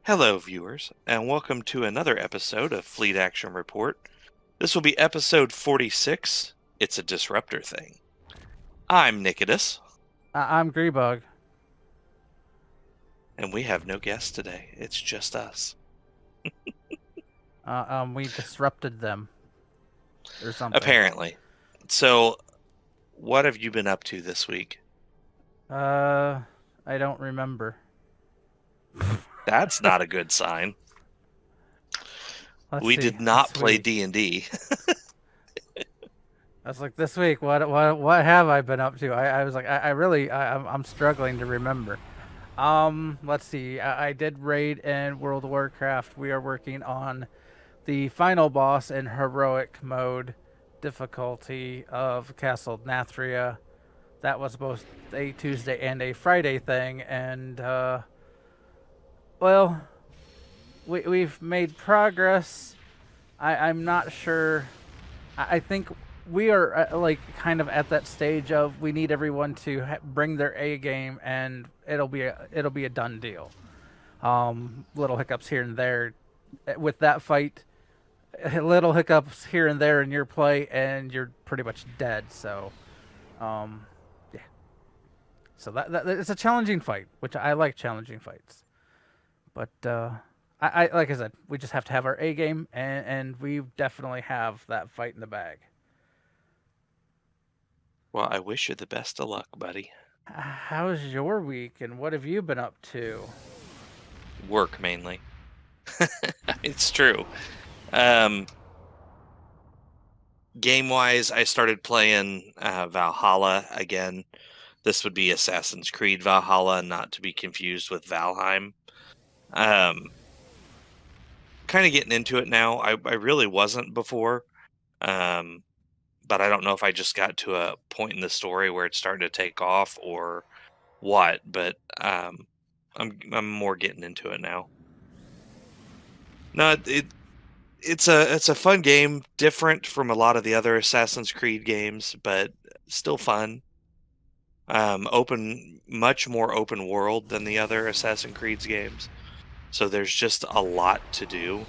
Hello, viewers, and welcome to another episode of Fleet Action Report. This will be episode 46. It's a Disruptor thing. I'm Nicodus, I'm Greebug. and we have no guests today. It's just us. We disrupted them or something. Apparently. So, what have you been up to this week? I don't remember. That's not a good sign. Let's We see. did not This play week. D&D. I was like, this week, what have I been up to? I was like, I'm struggling to remember. Let's see. I did raid in World of Warcraft. We are working on the final boss in heroic mode difficulty of Castle Nathria. That was both a Tuesday and a Friday thing, and well, we've made progress. I'm not sure. I think we are like kind of at that stage of we need everyone to bring their A game, and it'll be a done deal. Little hiccups here and there with that fight. Little hiccups here and there in your play, and you're pretty much dead. So, um, yeah. So that it's a challenging fight, which I like challenging fights. But I like I said, we just have to have our A game, and we definitely have that fight in the bag. Well, I wish you the best of luck, buddy. How's your week, and what have you been up to? Work, mainly. It's true. Um, Game-wise, I started playing Valhalla again. This would be Assassin's Creed Valhalla, not to be confused with Valheim. Kind of getting into it now. I really wasn't before, but I don't know if I just got to a point in the story where it's starting to take off or what. But I'm more getting into it now. No, it's a fun game, different from a lot of the other Assassin's Creed games, but still fun. Much more open world than the other Assassin's Creed games. So there's just a lot to do,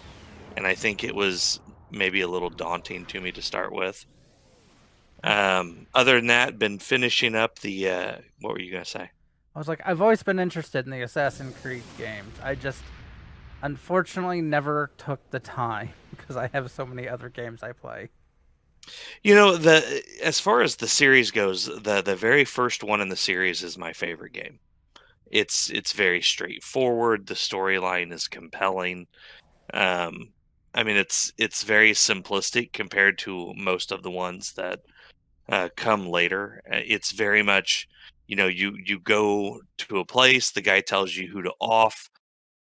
and I think it was maybe a little daunting to me to start with. Other than that, been finishing up the. What were you gonna say? I was like, I've always been interested in the Assassin's Creed games. I just unfortunately never took the time because I have so many other games I play. You know, the as far as the series goes, the very first one in the series is my favorite game. It's very straightforward. The storyline is compelling. Um, I mean, it's very simplistic compared to most of the ones that come later. It's very much, you go to a place, the guy tells you who to off,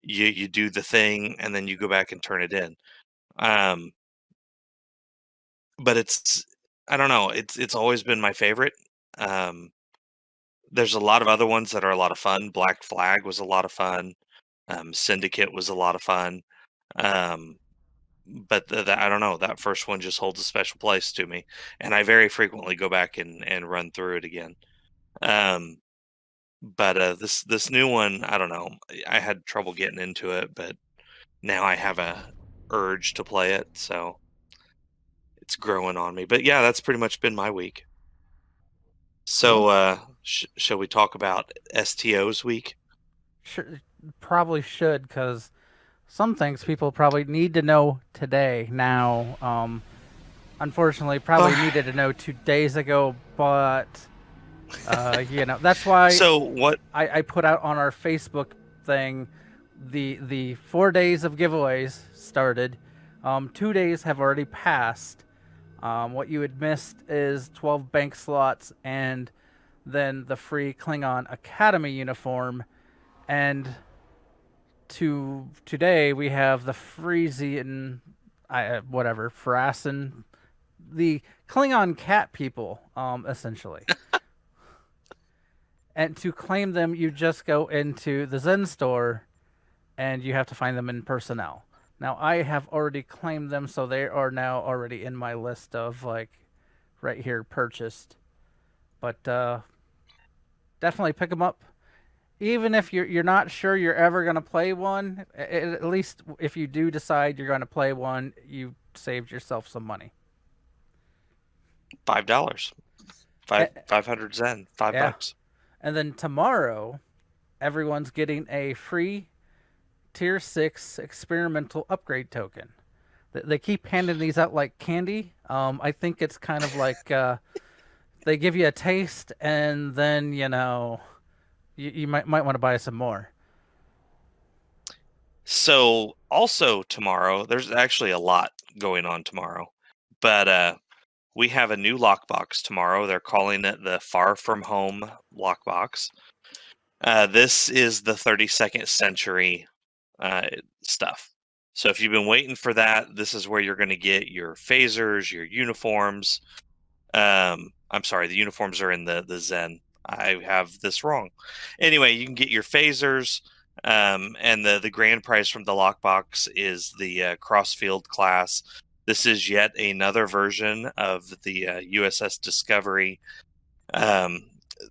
you do the thing, and then you go back and turn it in. Um, but I don't know, it's always been my favorite. Um, there's a lot of other ones that are a lot of fun. Black Flag was a lot of fun. Syndicate was a lot of fun. Um, but I don't know, that first one just holds a special place to me, and I very frequently go back and run through it again. Um, but this new one, I don't know. I had trouble getting into it, but now I have a urge to play it, so it's growing on me. But yeah, that's pretty much been my week. So Cool. shall we talk about STO's week? Sure, probably should because some things people probably need to know today. Now, unfortunately, probably needed to know 2 days ago, but that's why So what? I put out on our Facebook thing the 4 days of giveaways started. 2 days have already passed. What you had missed is 12 bank slots and then the free Klingon Academy uniform. And today we have the Frisian, whatever, Frasen, the Klingon cat people, essentially. And to claim them, you just go into the Zen store and you have to find them in personnel. Now, I have already claimed them, so they are now already in my list of, like, right here, purchased. But definitely pick them up. even if you're not sure you're ever going to play one, at least if you do decide you're going to play one, you saved yourself some money. $5, Eh, 500 Zen, five yeah. bucks. And then tomorrow, everyone's getting a free Tier 6 experimental upgrade token. They keep handing these out like candy. I think it's kind of like they give you a taste, and then, you might want to buy some more. So also tomorrow, there's actually a lot going on tomorrow, but we have a new lockbox tomorrow. They're calling it the Far From Home lockbox. This is the 32nd century stuff. So if you've been waiting for that, this is where you're going to get your phasers, your uniforms. I'm sorry, the uniforms are in the Zen. I have this wrong. Anyway, you can get your phasers, and the grand prize from the lockbox is the Crossfield class. This is yet another version of the USS Discovery.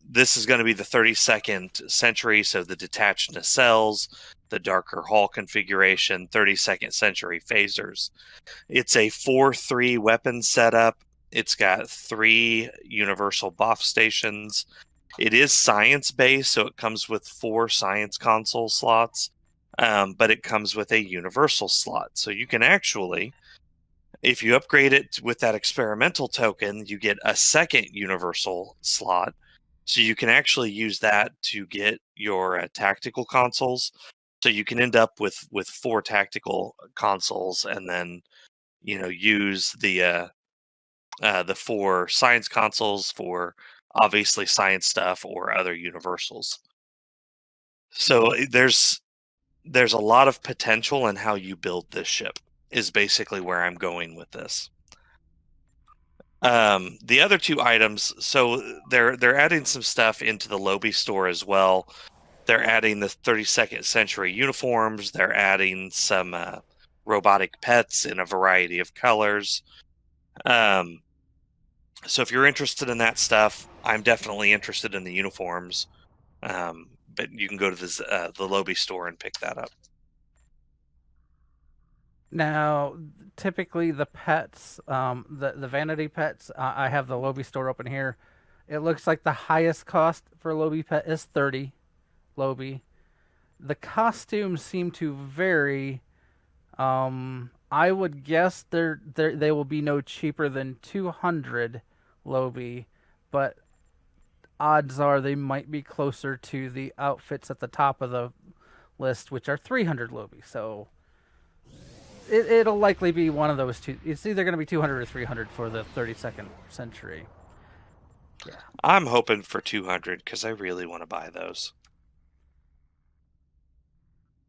This is going to be the 32nd century, so the detached nacelles, the darker hull configuration, 32nd century phasers. It's a 4-3 weapon setup. It's got 3 universal buff stations. It is science based, so it comes with 4 science console slots, but it comes with a universal slot. So you can actually, if you upgrade it with that experimental token, you get a second universal slot. So you can actually use that to get your tactical consoles. So you can end up with 4 tactical consoles, and then use the 4 science consoles for obviously science stuff or other universals. So there's a lot of potential in how you build this ship is basically where I'm going with this. The other 2 items, so they're adding some stuff into the Lobby store as well. They're adding the 32nd century uniforms. They're adding some robotic pets in a variety of colors. So if you're interested in that stuff, I'm definitely interested in the uniforms. But you can go to the Lobby store and pick that up. Now, typically the pets, the vanity pets, I have the Lobby store open here. It looks like the highest cost for Lobby pet is 30 Lobby. The costumes seem to vary. I would guess they will be no cheaper than 200 Lobby, but odds are they might be closer to the outfits at the top of the list, which are 300 Lobby. So it'll likely be one of those two. It's either going to be 200 or 300 for the 32nd century. Yeah. I'm hoping for 200 because I really want to buy those.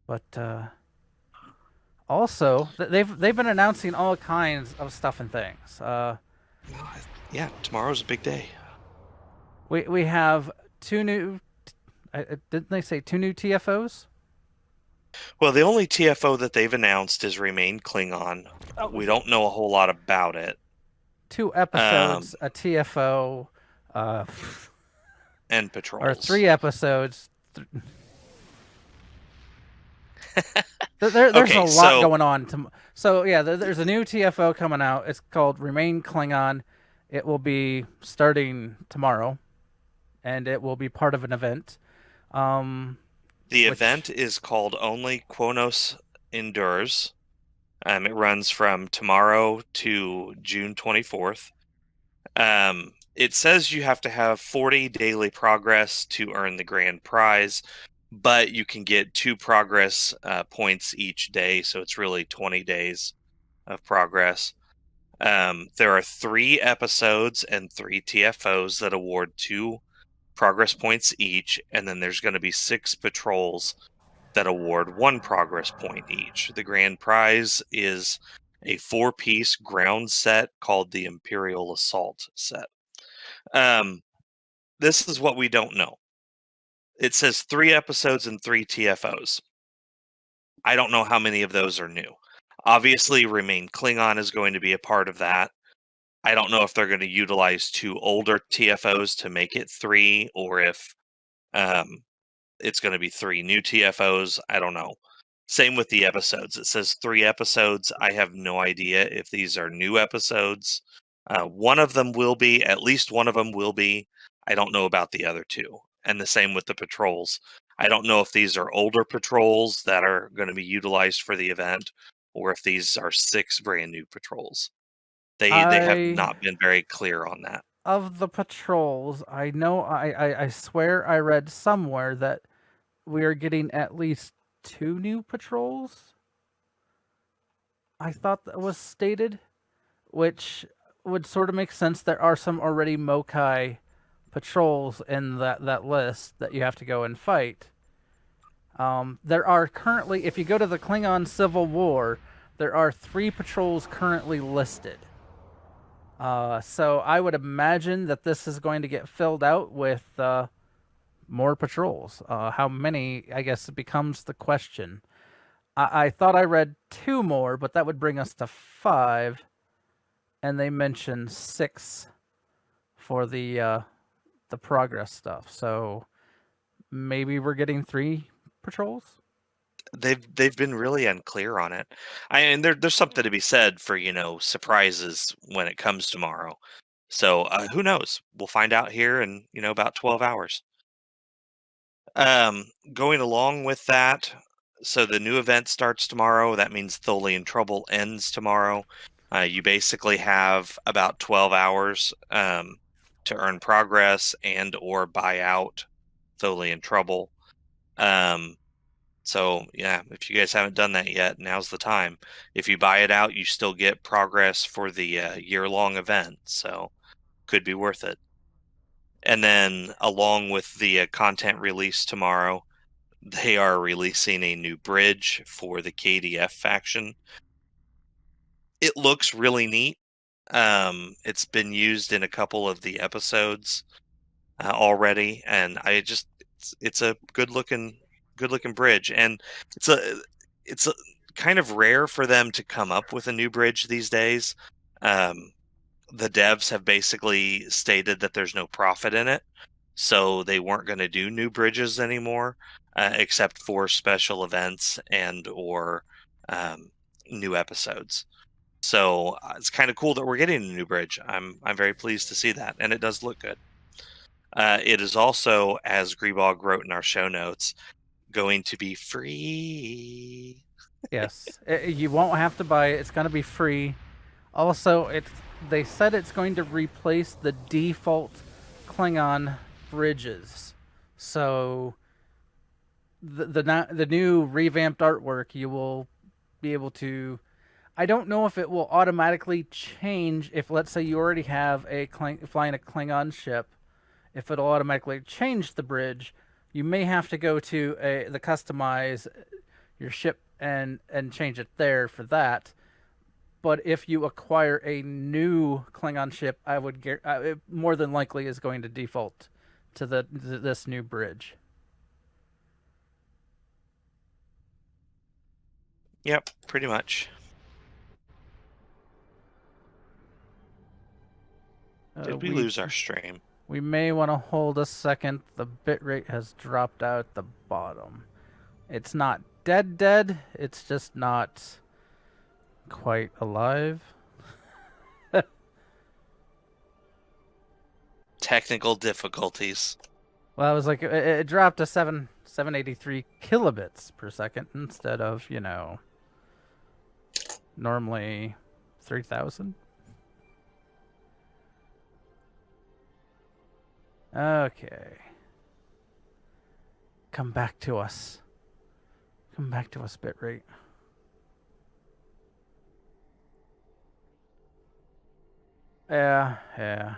But also, they've been announcing all kinds of stuff and things. Yeah, tomorrow's a big day. We have 2 new. Didn't they say 2 new TFOs? Well, the only TFO that they've announced is Remain Klingon. We don't know a whole lot about it. 2 episodes, a TFO, and patrols. Or 3 episodes. There's okay, a lot going on. So yeah, there's a new TFO coming out. It's called Remain Klingon. It will be starting tomorrow, and it will be part of an event. The event is called Only Quonos Endures. It runs from tomorrow to June 24th. It says you have to have 40 daily progress to earn the grand prize, but you can get 2 progress points each day, so it's really 20 days of progress. There are 3 episodes and 3 TFOs that award 2 progress points each, and then there's going to be 6 patrols that award 1 progress point each. The grand prize is a 4-piece ground set called the Imperial Assault Set. This is what we don't know. It says 3 episodes and 3 TFOs. I don't know how many of those are new. Obviously, Remain Klingon is going to be a part of that. I don't know if they're going to utilize 2 older TFOs to make it 3, or if it's going to be 3 new TFOs. I don't know. Same with the episodes. It says 3 episodes. I have no idea if these are new episodes. One of them will be, at least one of them will be. I don't know about the other 2. And the same with the patrols. I don't know if these are older patrols that are going to be utilized for the event, or if these are 6 brand new patrols. They have not been very clear on that. Of the patrols, I know I swear I read somewhere that we are getting at least 2 new patrols. I thought that was stated, which would sort of make sense. There are some already Mokai patrols in that list that you have to go and fight. There are currently, if you go to the Klingon Civil War, there are 3 patrols currently listed. So I would imagine that this is going to get filled out with more patrols. How many, I guess, becomes the question. I thought I read 2 more, but that would bring us to 5. And they mentioned 6 for the progress stuff. So maybe we're getting 3 patrols. They've been really unclear on it. And there's something to be said for, surprises when it comes tomorrow. So who knows? We'll find out here in about 12 hours. Going along with that, so the new event starts tomorrow. That means Tholian Trouble ends tomorrow. You basically have about 12 hours to earn progress and or buy out Tholian Trouble. So yeah, if you guys haven't done that yet, now's the time. If you buy it out, you still get progress for the year-long event, so could be worth it. And then along with the content release tomorrow, they are releasing a new bridge for the KDF faction. It looks really neat. It's been used in a couple of the episodes already, and it's a good looking bridge, and it's a kind of rare for them to come up with a new bridge these days. The devs have basically stated that there's no profit in it, so they weren't going to do new bridges anymore, except for special events and or new episodes. So it's kind of cool that we're getting a new bridge. I'm very pleased to see that, and it does look good. It is also, as Greebog wrote in our show notes, going to be free. Yes, you won't have to buy it. It's going to be free. Also, they said it's going to replace the default Klingon bridges. So the new revamped artwork, you will be able to. I don't know if it will automatically change if, let's say, you already have flying a Klingon ship. If it'll automatically change the bridge, you may have to go to the customize your ship and change it there for that. But if you acquire a new Klingon ship, I would it more than likely is going to default to this new bridge. Yep, pretty much. Did we lose our stream? We may want to hold a second. The bitrate has dropped out at the bottom. It's not dead. It's just not quite alive. Technical difficulties. Well, it was like it dropped to 783 kilobits per second instead of, normally 3,000. Okay. Come back to us. Come back to us, bitrate. Yeah.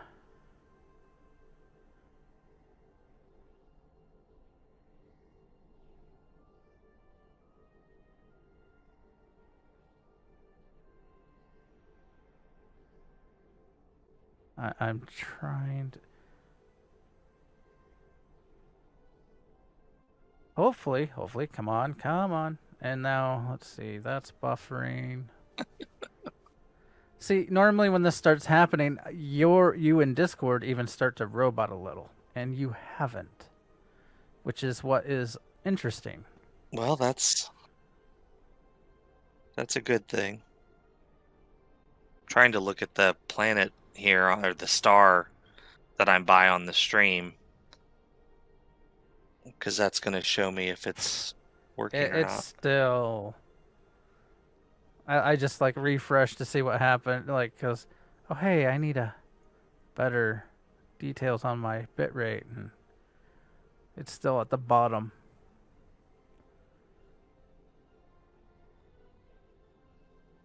I'm trying to... Hopefully, come on. And now, let's see, that's buffering. See, normally when this starts happening, you in Discord even start to robot a little, and you haven't. which is what is interesting. Well, that's a good thing. Trying to look at the planet here, or the star that I'm by on the stream, because that's going to show me if it's working or It's not. still. I just like refreshed to see what happened, like, because, oh hey, I need a better details on my bitrate, and it's still at the bottom.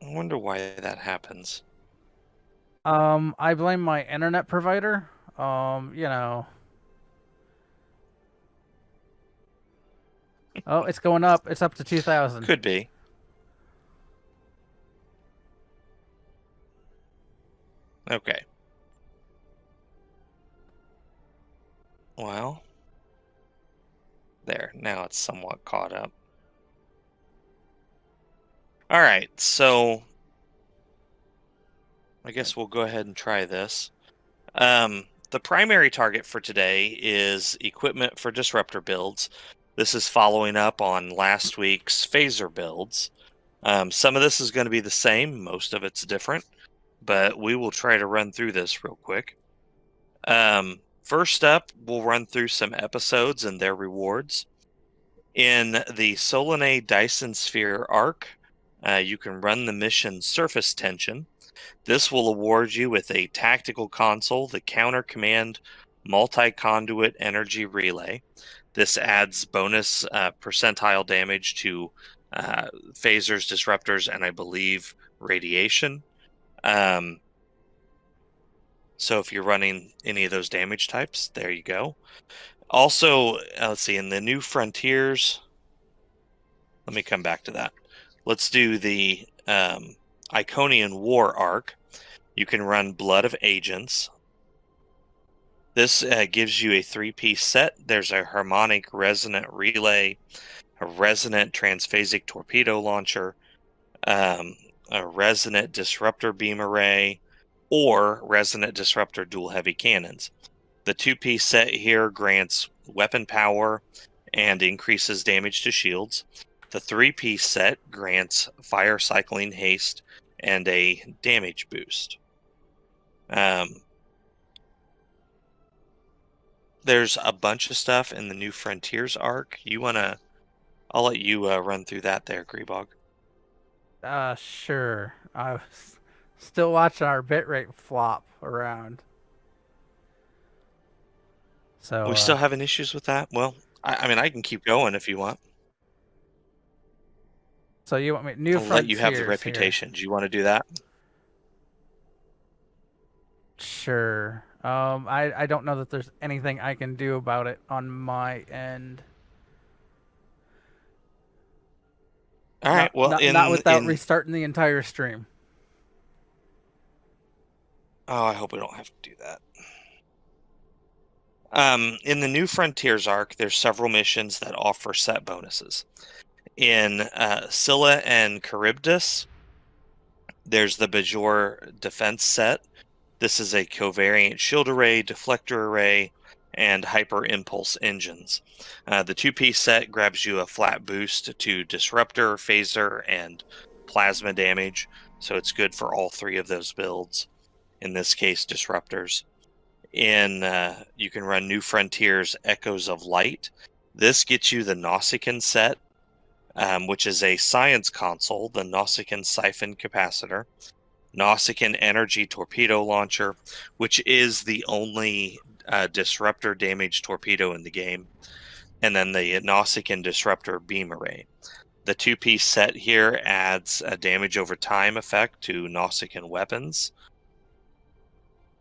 I wonder why that happens. I blame my internet provider. You know. Oh, it's going up. It's up to 2,000. Could be. Okay. Well, there. Now it's somewhat caught up. All right, so I guess we'll go ahead and try this. The primary target for today is equipment for disruptor builds. This is following up on last week's phaser builds. Some of this is going to be the same, most of it's different, but we will try to run through this real quick. First up, we'll run through some episodes and their rewards. In the Solanea Dyson Sphere arc, you can run the mission Surface Tension. This will award you with a tactical console, the Counter Command Multi-Conduit Energy Relay. This adds bonus percentile damage to phasers, disruptors, and I believe radiation. So if you're running any of those damage types, there you go. Also, let's see, in the New Frontiers, let me come back to that. Let's do the Iconian War arc. You can run Blood of Agents. This gives you a 3-piece set. There's a Harmonic Resonant Relay, a Resonant Transphasic Torpedo Launcher, a Resonant Disruptor Beam Array, or Resonant Disruptor Dual Heavy Cannons. The 2-piece set here grants weapon power and increases damage to shields. The 3-piece set grants fire cycling haste and a damage boost. There's a bunch of stuff in the New Frontiers arc. I'll let you run through that there, Greebog. Sure. I was still watching our bitrate flop around. So We still having issues with that? Well, I mean, I can keep going if you want. So you want me New I'll let you have the Frontiers reputation. here. Do you want to do that? Sure. I don't know that there's anything I can do about it on my end. All right. Well, not without restarting the entire stream. Oh, I hope we don't have to do that. In the New Frontiers arc, there's several missions that offer set bonuses. In Scylla and Charybdis, there's the Bajor defense set. This is a covariant shield array, deflector array, and Hyper-Impusle engines. The 2-piece set grabs you a flat boost to disruptor, phaser, and plasma damage, so it's good for all 3 of those builds. In this case, disruptors. You can run New Frontiers Echoes of Light. This gets you the Nausicaan set, which is a science console, the Nausicaan Siphon Capactor, Nausicaan Energy Torpedo Launcher, which is the only disruptor damage torpedo in the game, and then the Nausicaan Disruptor Beam Array. The 2-piece set here adds a damage over time effect to Nausicaan weapons.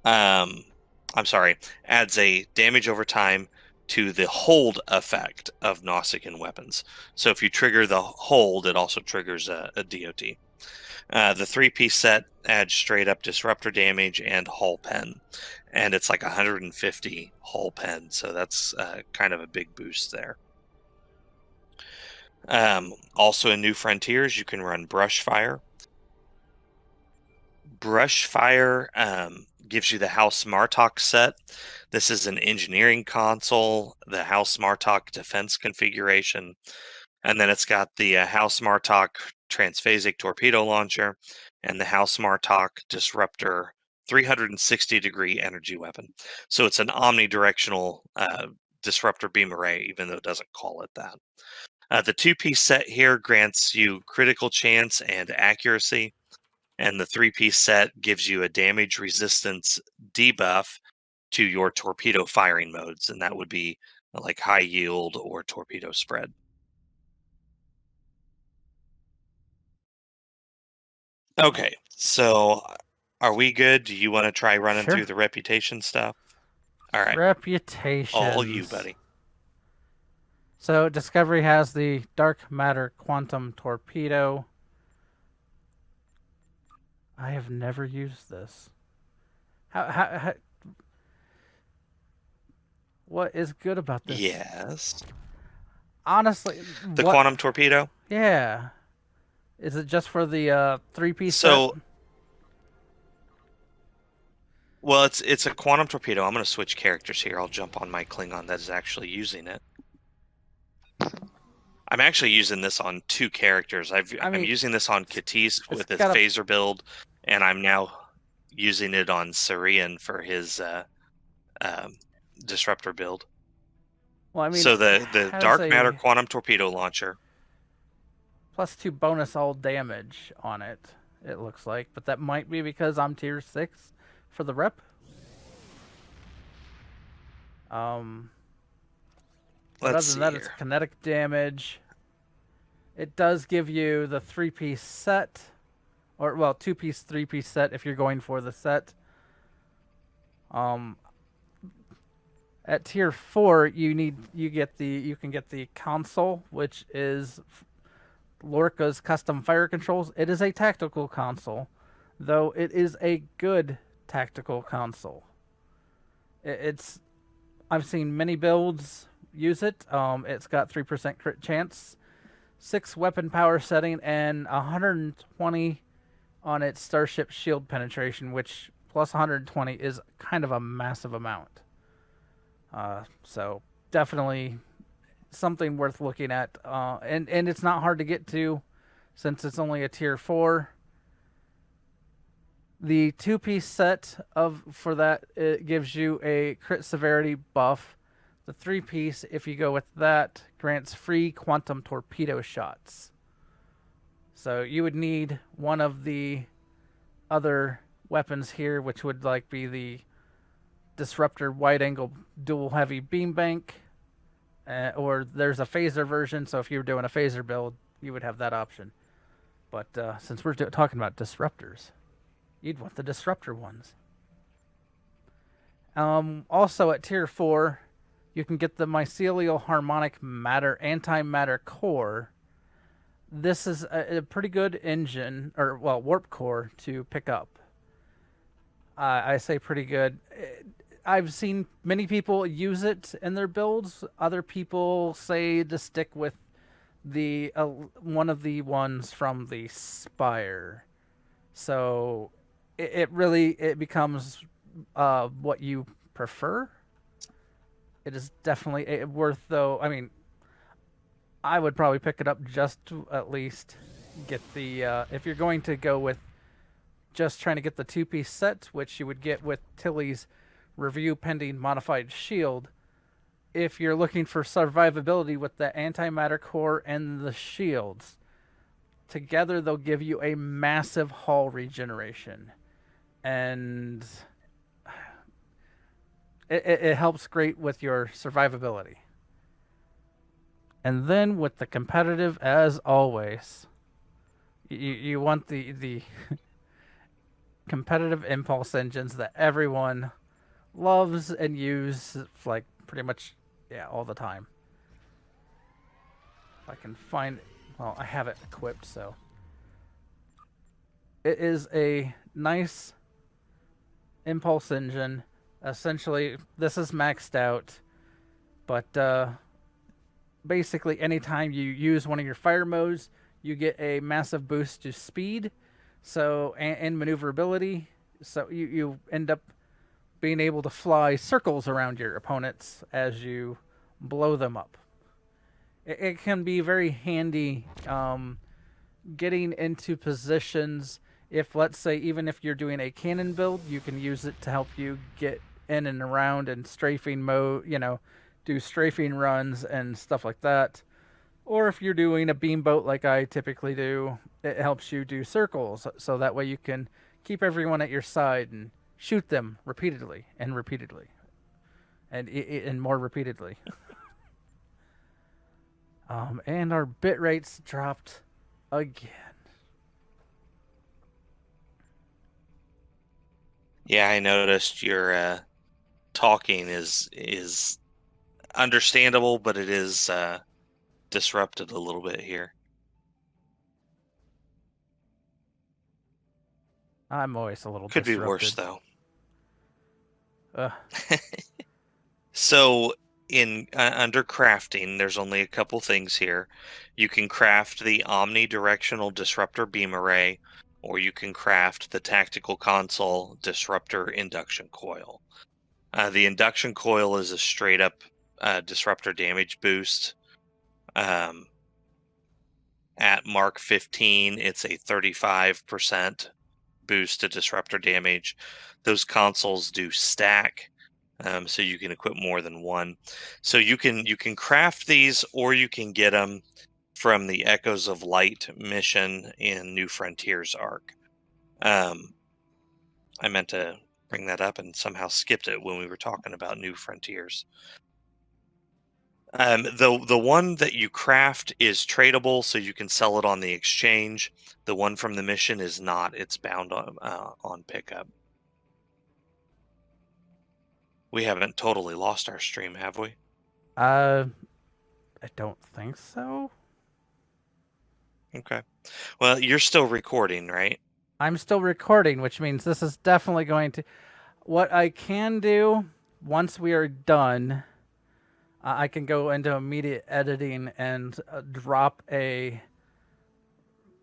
Adds a damage over time to the hold effect of Nausicaan weapons. So if you trigger the hold, it also triggers a DOT. The 3-piece set adds straight up disruptor damage and hull pen, and it's like 150 hull pen, so that's kind of a big boost there. Also in New Frontiers, you can run Brush Fire. Brush Fire gives you the House Martok set. This is an engineering console, the House Martok defense configuration, and then it's got the House Martok Transphasic torpedo launcher and the House Martok Disruptor 360-degree energy weapon. So it's an omnidirectional disruptor beam array, even though it doesn't call it that. The two-piece set here grants you critical chance and accuracy, and the three-piece set gives you a damage resistance debuff to your torpedo firing modes, and that would be like high yield or torpedo spread. Okay, so are we good? Do you want to try running Sure. through the reputation stuff? All right. Reputations. All you, buddy. So Discovery has the Dark Matter Quantum Torpedo. I have never used this. How what is good about this? Yes. Honestly, The quantum torpedo? Yeah. Is it just for the three-piece So, set? well, it's a quantum torpedo. I'm going to switch characters here. I'll jump on my Klingon that is actually using it. I'm actually using this on two characters. I'm using this on Katis with his phaser build, and I'm now using it on Sarian for his disruptor build. Well, I mean, so the Dark Matter Quantum Torpedo Launcher. +2 bonus all damage on it, it looks like. But that might be because I'm tier 6 for the rep. But other than that, it's kinetic damage. It does give you the 3-piece set. Or, well, 2-piece, 3-piece set if you're going for the set. At tier 4, you can get the console, which is Lorca's custom fire controls. It is a tactical console, though it is a good tactical console. I've seen many builds use it. It's got 3% crit chance, 6 weapon power setting, and 120 on its starship shield penetration, which plus 120 is kind of a massive amount. So definitely something worth looking at. And it's not hard to get to since it's only a tier 4. The 2-piece set for that, it gives you a crit severity buff. The 3-piece, if you go with that, grants free quantum torpedo shots. So you would need one of the other weapons here, which would be the Disruptor wide-angle dual heavy beam bank, or there's a phaser version. So if you were doing a phaser build, you would have that option. But since we're talking about disruptors, you'd want the disruptor ones. Also at tier 4, you can get the Mycelial Harmonic Matter Antimatter Core. This is a pretty good engine, or warp core to pick up. I say pretty good. I've seen many people use it in their builds. Other people say to stick with the one of the ones from the Spire. So it really becomes what you prefer. It is definitely worth, though. I mean, I would probably pick it up just to at least get the if you're going to go with just trying to get the 2-piece set, which you would get with Tilly's review pending modified shield. If you're looking for survivability with the antimatter core and the shields, together they'll give you a massive hull regeneration, and it helps great with your survivability. And then with the competitive, as always, you want the competitive impulse engines that everyone loves and uses pretty much all the time. If I can find, well, I have it equipped, so it is a nice impulse engine. Essentially, this is maxed out, but basically anytime you use one of your fire modes, you get a massive boost to speed, so and maneuverability. So you end up being able to fly circles around your opponents as you blow them up. It can be very handy getting into positions. If, let's say, even if you're doing a cannon build, you can use it to help you get in and around in strafing mode, do strafing runs and stuff like that. Or if you're doing a beam boat like I typically do, it helps you do circles, so that way you can keep everyone at your side and shoot them repeatedly and repeatedly and more repeatedly. And our bit rates dropped again. Yeah, I noticed your talking is understandable, but it is disrupted a little bit here. I'm always a little Could disrupted. be worse though. Ugh. So in under crafting, there's only a couple things here. You can craft the omnidirectional disruptor beam array, or you can craft the tactical console disruptor induction coil. The induction coil is a straight up disruptor damage boost. At Mark 15, it's a 35% boost to disruptor damage. Those consoles do stack, so you can equip more than one. So you can craft these, or you can get them from the Echoes of Light mission in New Frontiers arc. I meant to bring that up and somehow skipped it when we were talking about New Frontiers. The one that you craft is tradable, so you can sell it on the exchange. The one from the mission is not; it's bound on pickup. We haven't totally lost our stream, have we? I don't think so. Okay. Well, you're still recording, right? I'm still recording, which means this is definitely going to. What I can do once we are done, I can go into immediate editing and drop the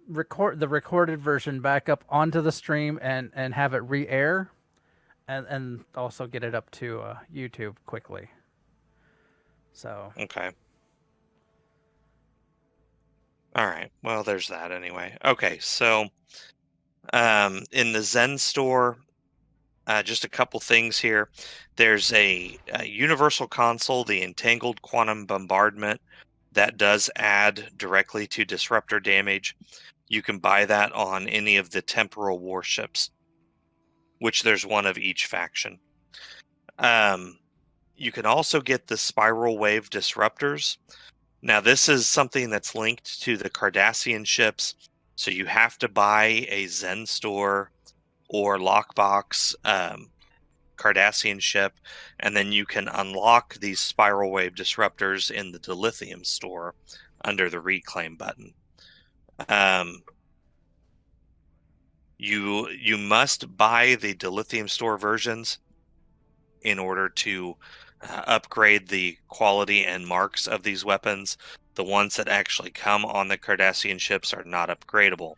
recorded version back up onto the stream and have it re-air, and also get it up to YouTube quickly. So Okay. All right. Well, there's that anyway. Okay, so in the Zen store, just a couple things here. There's a universal console, the Entangled Quantum Bombardment, that does add directly to disruptor damage. You can buy that on any of the temporal warships, which there's one of each faction. You can also get the Spiral Wave Disruptors. Now, this is something that's linked to the Cardassian ships, so you have to buy a Zen store or lockbox Cardassian ship, and then you can unlock these Spiral Wave Disruptors in the Dilithium store under the Reclaim button. You must buy the Dilithium store versions in order to upgrade the quality and marks of these weapons. The ones that actually come on the Cardassian ships are not upgradable.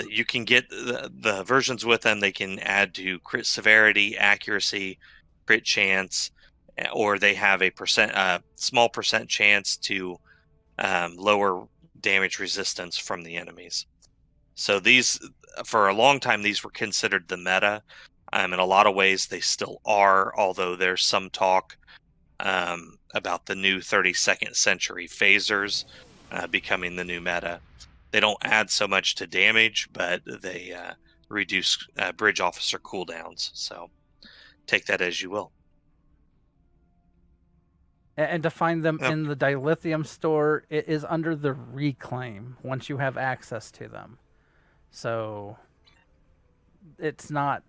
You can get the versions with them. They can add to crit severity, accuracy, crit chance, or they have a small percent chance to lower damage resistance from the enemies. So these, for a long time, these were considered the meta. In a lot of ways, they still are, although there's some talk about the new 32nd century phasers becoming the new meta. They don't add so much to damage, but they reduce bridge officer cooldowns. So take that as you will. And to find them in the Dilithium store, it is under the Reclaim once you have access to them. So it's not.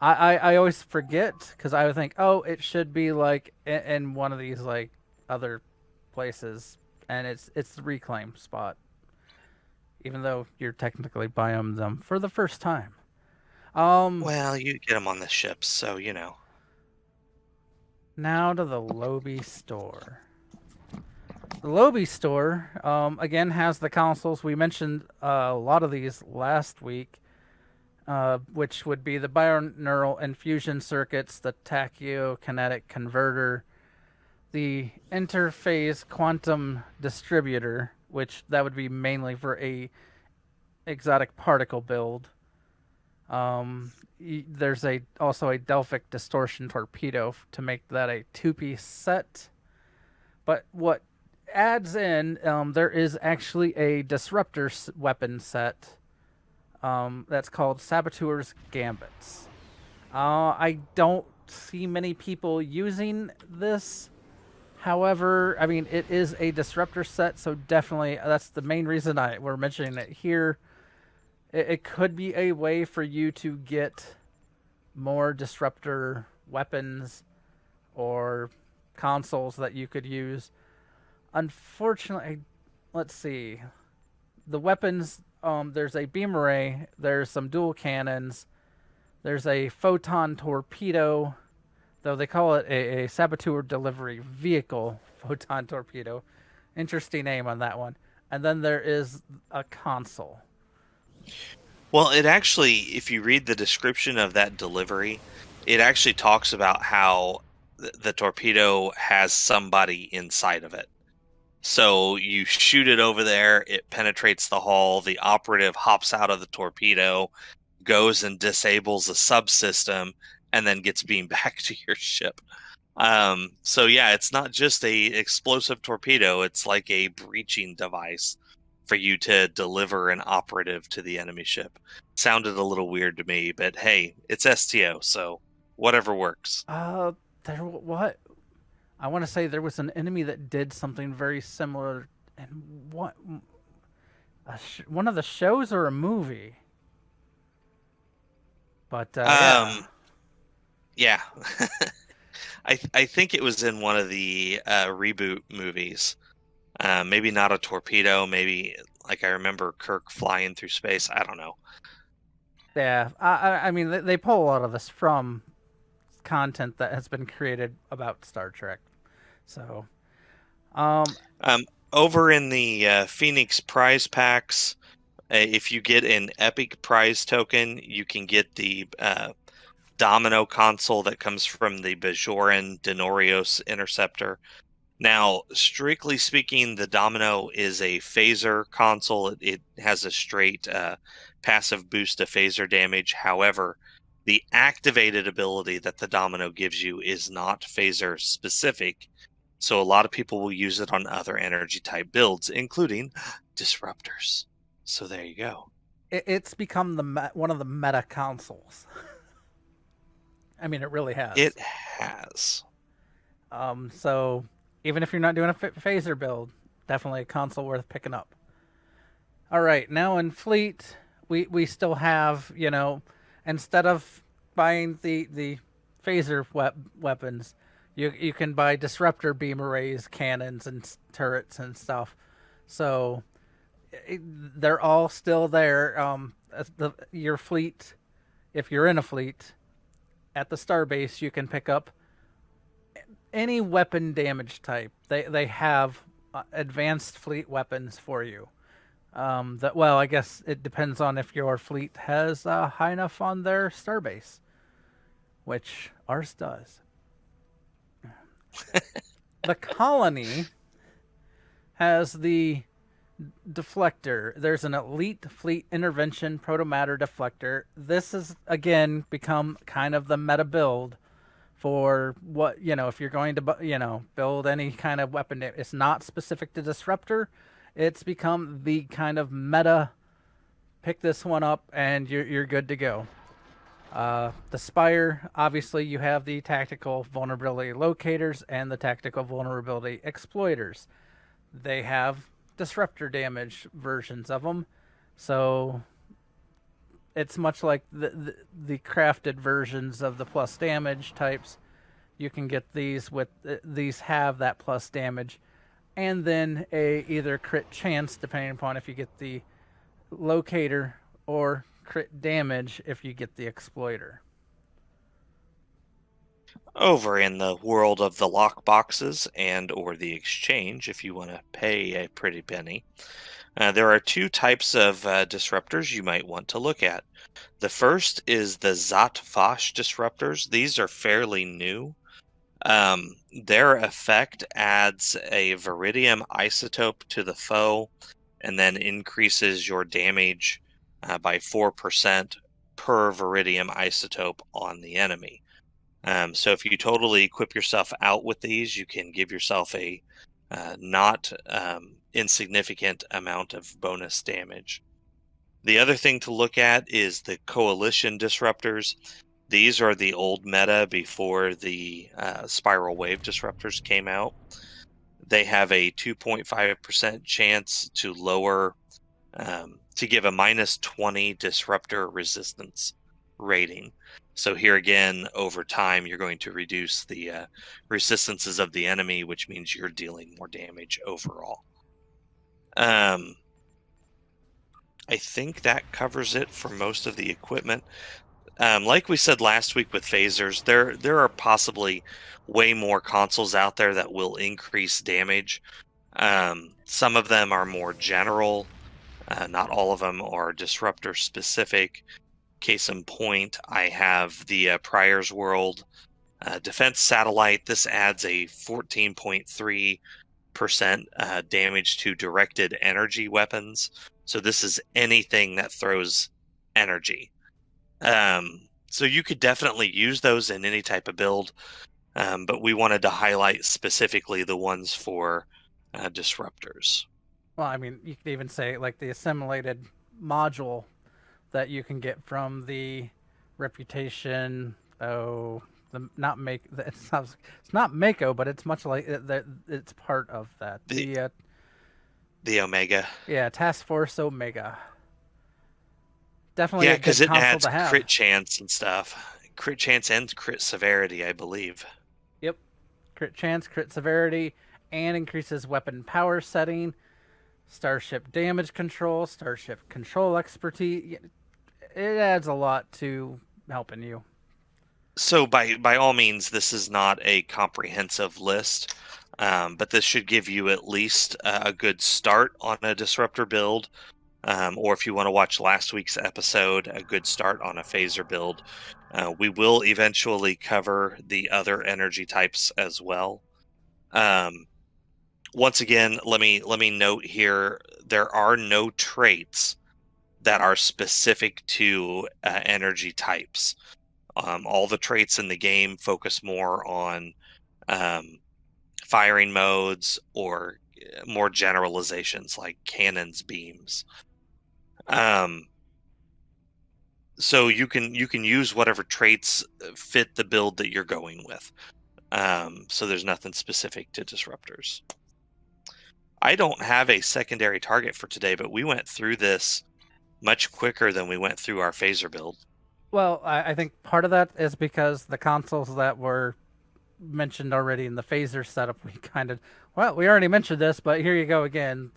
I always forget because I would think, oh, it should be like in one of these like other places, and it's the Reclaim spot, even though you're technically buying them for the first time. Well, you get them on the ships, so you know. Now to the Lobby store. The Lobby store, again, has the consoles. We mentioned a lot of these last week. which would be the binaural infusion circuits, the tachyokinetic converter, the interphase quantum distributor, which that would be mainly for a exotic particle build. There's also a Delphic distortion torpedo to make that a two-piece set. But what adds in, there is actually a disruptor weapon set that's called Saboteur's Gambits. I don't see many people using this. However, I mean, it is a disruptor set, so definitely that's the main reason we're mentioning it here. It could be a way for you to get more disruptor weapons or consoles that you could use. Unfortunately, let's see. The weapons, there's a beam array, there's some dual cannons, there's a Photon Torpedo, though they call it a Saboteur Delivery Vehicle Photon Torpedo. Interesting name on that one. And then there is a console. Well, it actually, if you read the description of that delivery, it actually talks about how the torpedo has somebody inside of it. So you shoot it over there, it penetrates the hull, the operative hops out of the torpedo, goes and disables a subsystem, and then gets beamed back to your ship. So yeah, it's not just a explosive torpedo, it's like a breaching device for you to deliver an operative to the enemy ship. Sounded a little weird to me, but hey, it's STO, so whatever works. What? I want to say there was an enemy that did something very similar, and what? One of the shows or a movie? But yeah. I think it was in one of the reboot movies. Maybe not a torpedo. Maybe like I remember Kirk flying through space. I don't know. Yeah, I mean they pull a lot of this from content that has been created about Star Trek. So, over in the Phoenix prize packs, if you get an epic prize token, you can get the Domino console that comes from the Bajoran Denorios interceptor. Now, strictly speaking, the Domino is a phaser console. It has a straight passive boost to phaser damage. However, the activated ability that the Domino gives you is not phaser specific. So a lot of people will use it on other energy type builds, including Disruptors. So there you go. It's become one of the meta consoles. I mean, it really has. It has. So even if you're not doing a phaser build, definitely a console worth picking up. All right, now in fleet, we still have, instead of buying the phaser weapons, you can buy disruptor beam arrays, cannons, and turrets and stuff. So they're all still there. Your fleet, if you're in a fleet, at the starbase, you can pick up any weapon damage type. They have advanced fleet weapons for you. I guess it depends on if your fleet has high enough on their starbase, which ours does. The colony has the Deflector. There's an elite fleet intervention protomatter deflector. This has again become kind of the meta build for what, if you're going to build any kind of weapon. It's not specific to Disruptor. It's become the kind of meta. Pick this one up and you're good to go. The Spire, obviously you have the tactical vulnerability locators and the tactical vulnerability exploiters. They have disruptor damage versions of them, so it's much like the crafted versions of the plus damage types. You can get these these have that plus damage, and then a either crit chance depending upon if you get the locator, or crit damage if you get the exploiter. Over in the world of the lockboxes and or the exchange, if you want to pay a pretty penny, there are two types of disruptors you might want to look at. The first is the Zot-Fosh disruptors. These are fairly new. Their effect adds a Viridium isotope to the foe and then increases your damage by 4% per Viridium isotope on the enemy. So if you totally equip yourself out with these, you can give yourself a not insignificant amount of bonus damage. The other thing to look at is the Coalition Disruptors. These are the old meta before the Spiral Wave Disruptors came out. They have a 2.5% chance to lower, to give a minus 20 disruptor resistance rating. So here again, over time, you're going to reduce the resistances of the enemy, which means you're dealing more damage overall. I think that covers it for most of the equipment. Like we said last week with phasers, there are possibly way more consoles out there that will increase damage. Some of them are more general. Not all of them are disruptor specific. Case in point, I have the Prior's World Defense Satellite. This adds a 14.3% damage to directed energy weapons. So this is anything that throws energy. So you could definitely use those in any type of build, but we wanted to highlight specifically the ones for disruptors. Well, I mean, you could even say like the assimilated module that you can get from the reputation. Oh, the not make it's not Mako, but it's much like it's part of that. The Omega. Yeah, Task Force Omega. Definitely, Yeah, a good because it console adds to have. crit chance and stuff. Crit chance and crit severity, I believe. Yep, crit chance, crit severity, and increases weapon power setting, starship damage control, starship control expertise. It adds a lot to helping you. So by all means, this is not a comprehensive list, but this should give you at least a good start on a disruptor build, or if you want to watch last week's episode, a good start on a phaser build. We will eventually cover the other energy types as well. Once again, let me note here, there are no traits that are specific to energy types. All the traits in the game focus more on firing modes or more generalizations like cannons, beams. So you can use whatever traits fit the build that you're going with. So there's nothing specific to disruptors. I don't have a secondary target for today, but we went through this much quicker than we went through our phaser build. Well, I think part of that is because the consoles that were mentioned already in the phaser setup, we already mentioned this, but here you go again.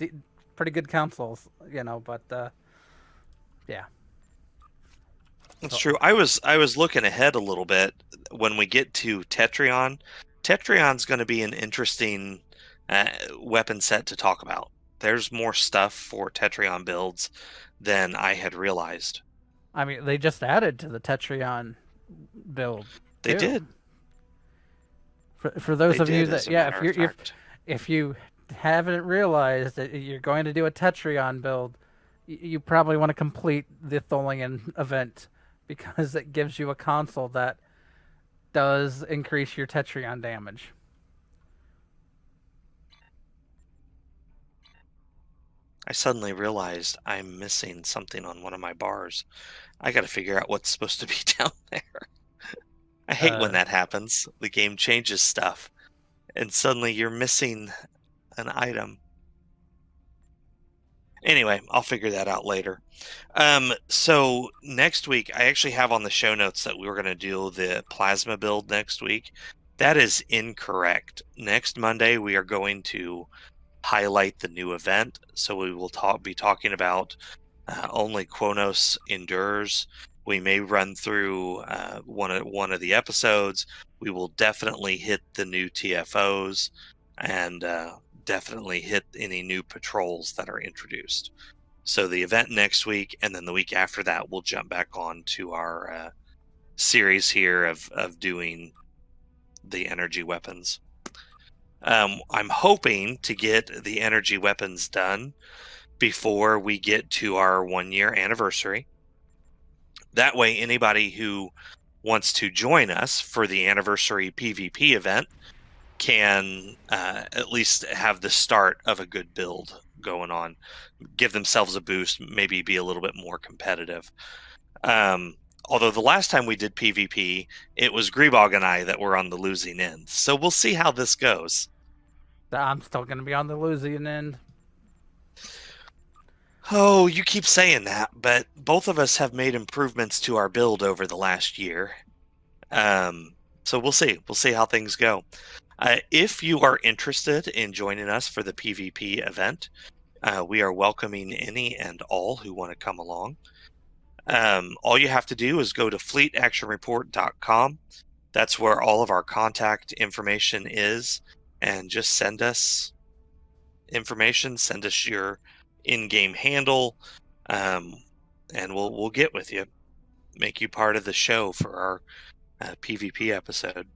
Pretty good consoles, but yeah. That's true. I was looking ahead a little bit when we get to Tetrion. Tetrion's going to be an interesting weapon set to talk about. There's more stuff for Tetrion builds than I had realized. I mean, they just added to the Tetrion build. They did. For those of you that, if you haven't realized that you're going to do a Tetrion build, you probably want to complete the Tholian event because it gives you a console that does increase your Tetrion damage. I suddenly realized I'm missing something on one of my bars. I got to figure out what's supposed to be down there. I hate when that happens. The game changes stuff, and suddenly you're missing an item. Anyway, I'll figure that out later. So next week, I actually have on the show notes that we were going to do the plasma build next week. That is incorrect. Next Monday, we are going to highlight the new event. So we will be talking about Only Quonos Endures, We may run through one of the episodes. We will definitely hit the new TFOs and definitely hit any new patrols that are introduced. So the event next week, and then the week after that, we'll jump back on to our series here of doing the energy weapons. I'm hoping to get the energy weapons done before we get to our 1-year anniversary. That way, anybody who wants to join us for the anniversary PvP event can at least have the start of a good build going on, give themselves a boost, maybe be a little bit more competitive. Although the last time we did PvP, it was Greebog and I that were on the losing end. So we'll see how this goes. I'm still going to be on the losing end. Oh, you keep saying that, but both of us have made improvements to our build over the last year. So we'll see. We'll see how things go. If you are interested in joining us for the PvP event, we are welcoming any and all who want to come along. All you have to do is go to fleetactionreport.com. That's where all of our contact information is, and just send us information. Send us your in-game handle, and we'll get with you, make you part of the show for our PvP episode.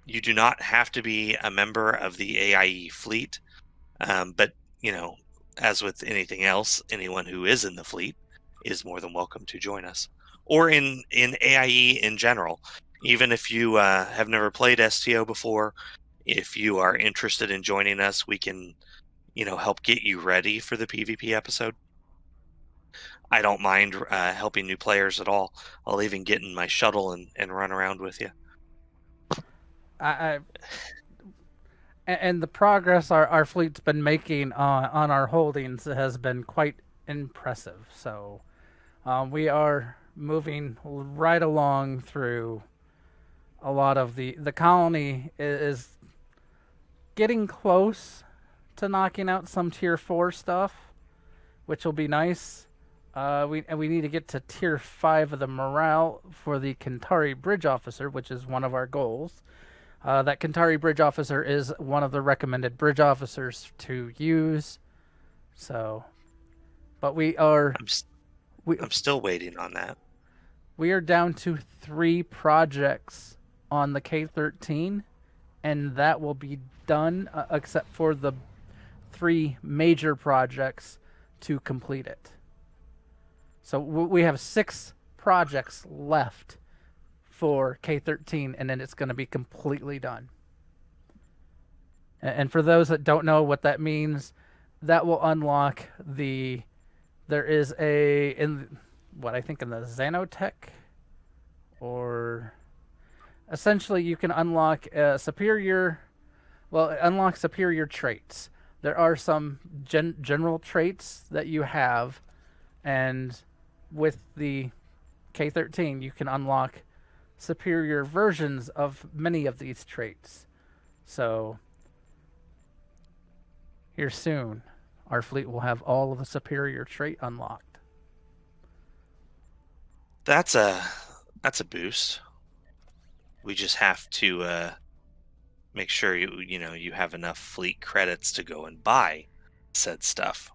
You do not have to be a member of the AIE fleet, but as with anything else, anyone who is in the fleet is more than welcome to join us, or in AIE in general. Even if you have never played STO before, if you are interested in joining us, we can help get you ready for the PvP episode. I don't mind helping new players at all. I'll even get in my shuttle and run around with you. And the progress our fleet's been making on our holdings has been quite impressive. So we are moving right along through a lot of the colony is getting close to knocking out some tier 4 stuff, which will be nice. We need to get to tier 5 of the morale for the Kentari Bridge Officer, which is one of our goals. That Kentari Bridge Officer is one of the recommended bridge officers to use. So, but I'm still waiting on that. We are down to 3 projects on the K-13, and that will be done, except for the 3 major projects to complete it. So we have 6 projects left for K-13, and then it's going to be completely done. And for those that don't know what that means, that will unlock there is in the Xanotech, or essentially you can unlock superior traits. There are some general traits that you have, and with the K-13 you can unlock superior versions of many of these traits. So here soon, our fleet will have all of the superior trait unlocked. That's a boost. We just have to make sure you have enough fleet credits to go and buy said stuff.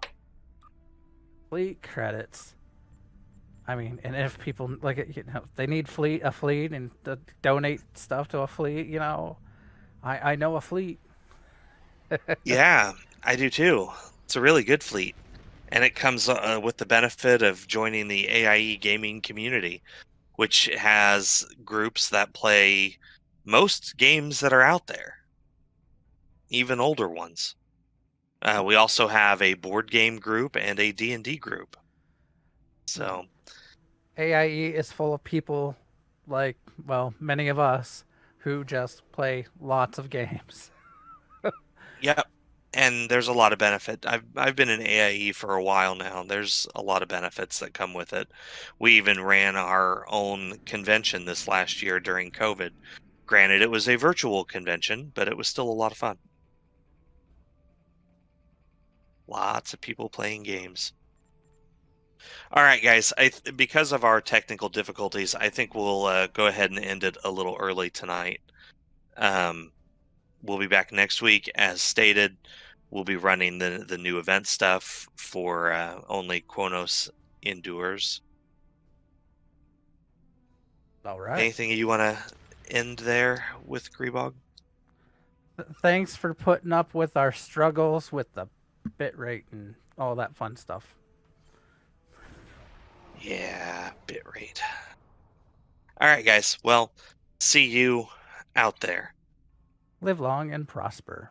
Fleet credits. I mean, and if people they need a fleet and to donate stuff to a fleet, I know a fleet. Yeah, I do too. It's a really good fleet, and it comes with the benefit of joining the AIE gaming community, which has groups that play most games that are out there, even older ones. We also have a board game group and a D&D group. So AIE is full of people like, many of us who just play lots of games. Yep. And there's a lot of benefit. I've been in AIE for a while now. There's a lot of benefits that come with it. We even ran our own convention this last year during COVID. Granted, it was a virtual convention, but it was still a lot of fun. Lots of people playing games. All right, guys. Because of our technical difficulties, I think we'll go ahead and end it a little early tonight. We'll be back next week, as stated. We'll be running the new event stuff for only Kronos endures. All right. Anything you want to end there with, Greebog? Thanks for putting up with our struggles with the bitrate and all that fun stuff. Yeah, bitrate. All right, guys. Well, see you out there. Live long and prosper.